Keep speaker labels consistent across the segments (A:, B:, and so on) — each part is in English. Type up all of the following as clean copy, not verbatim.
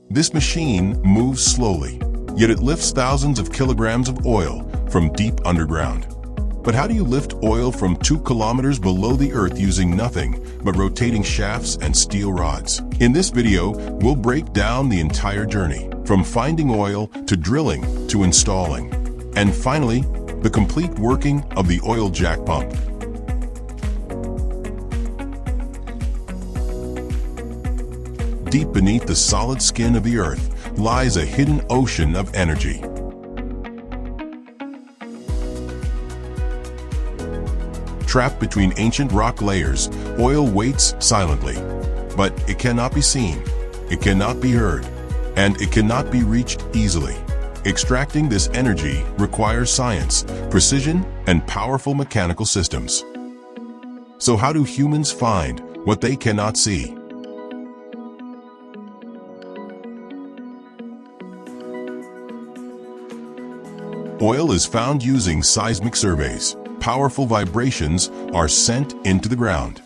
A: This machine moves slowly, yet it lifts thousands of kilograms of oil from deep underground. But how do you lift oil from 2 kilometers below the earth using nothing but rotating shafts and steel rods? In this video, we'll break down the entire journey, from finding oil to drilling to installing, and finally, the complete working of the oil jack pump. Deep beneath the solid skin of the earth lies a hidden ocean of energy. Trapped between ancient rock layers, oil waits silently. But it cannot be seen, it cannot be heard, and it cannot be reached easily. Extracting this energy requires science, precision, and powerful mechanical systems. So how do humans find what they cannot see? Oil is found using seismic surveys. Powerful vibrations are sent into the ground.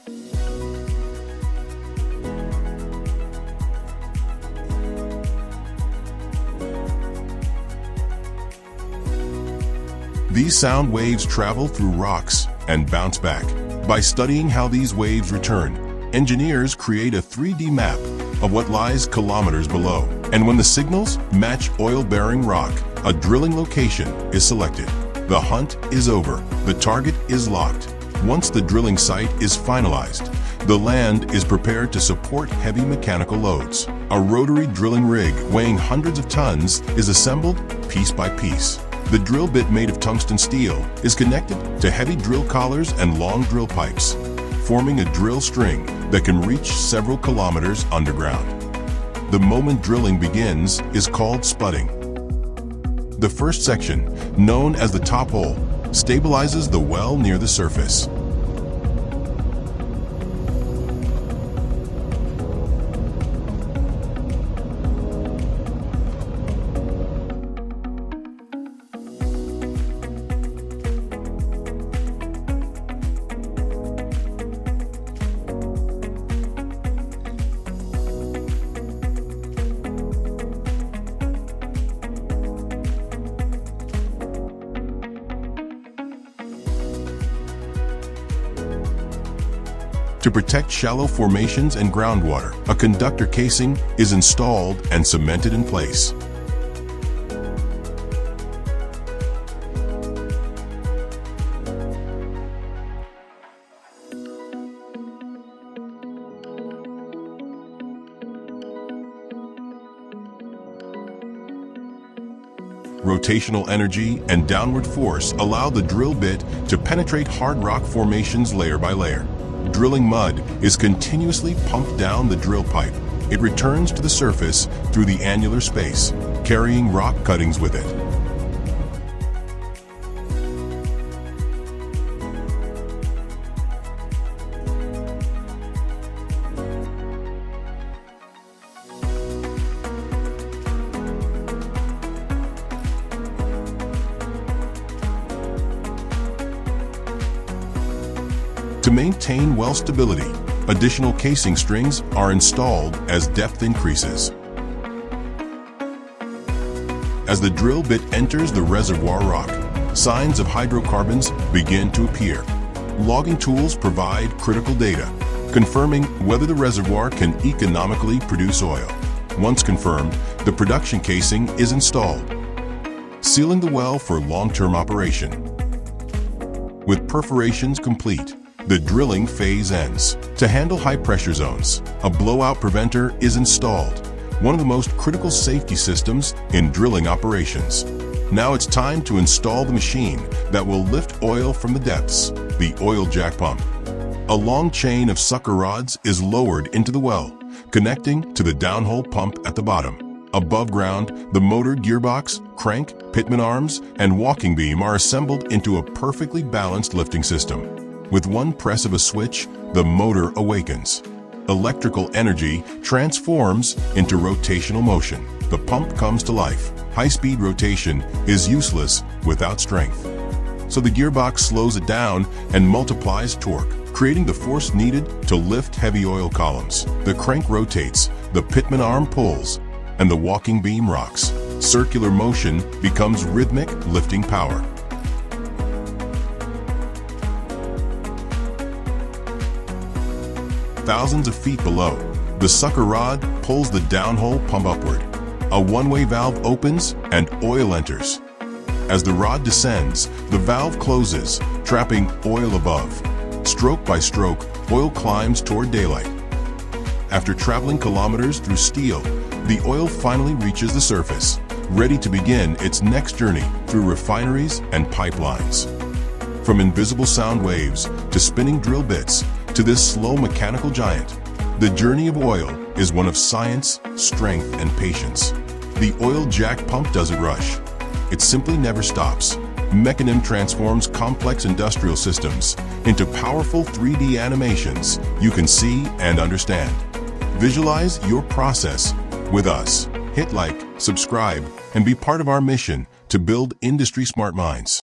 A: These sound waves travel through rocks and bounce back. By studying how these waves return, engineers create a 3D map of what lies kilometers below. And when the signals match oil-bearing rock, a drilling location is selected. The hunt is over. The target is locked. Once the drilling site is finalized, the land is prepared to support heavy mechanical loads. A rotary drilling rig weighing hundreds of tons is assembled piece by piece. The drill bit made of tungsten steel is connected to heavy drill collars and long drill pipes, forming a drill string that can reach several kilometers underground. The moment drilling begins is called spudding. The first section, known as the top hole, stabilizes the well near the surface. To protect shallow formations and groundwater, a conductor casing is installed and cemented in place. Rotational energy and downward force allow the drill bit to penetrate hard rock formations layer by layer. Drilling mud is continuously pumped down the drill pipe. It returns to the surface through the annular space, carrying rock cuttings with it. To maintain well stability, additional casing strings are installed as depth increases. As the drill bit enters the reservoir rock, signs of hydrocarbons begin to appear. Logging tools provide critical data, confirming whether the reservoir can economically produce oil. Once confirmed, the production casing is installed, sealing the well for long-term operation. With perforations complete, the drilling phase ends. To handle high-pressure zones, a blowout preventer is installed, one of the most critical safety systems in drilling operations. Now it's time to install the machine that will lift oil from the depths, the oil jack pump. A long chain of sucker rods is lowered into the well, connecting to the downhole pump at the bottom. Above ground, the motor, gearbox, crank, pitman arms, and walking beam are assembled into a perfectly balanced lifting system. With one press of a switch, the motor awakens. Electrical energy transforms into rotational motion. The pump comes to life. High-speed rotation is useless without strength. So the gearbox slows it down and multiplies torque, creating the force needed to lift heavy oil columns. The crank rotates, the pitman arm pulls, and the walking beam rocks. Circular motion becomes rhythmic, lifting power. Thousands of feet below, the sucker rod pulls the downhole pump upward. A one-way valve opens and oil enters. As the rod descends, the valve closes, trapping oil above. Stroke by stroke, oil climbs toward daylight. After traveling kilometers through steel, the oil finally reaches the surface, ready to begin its next journey through refineries and pipelines. From invisible sound waves to spinning drill bits to this slow mechanical giant, the journey of oil is one of science, strength, and patience. The oil jack pump doesn't rush. It simply never stops. Mechanim transforms complex industrial systems into powerful 3D animations you can see and understand. Visualize your process with us. Hit like, subscribe, and be part of our mission to build industry-smart minds.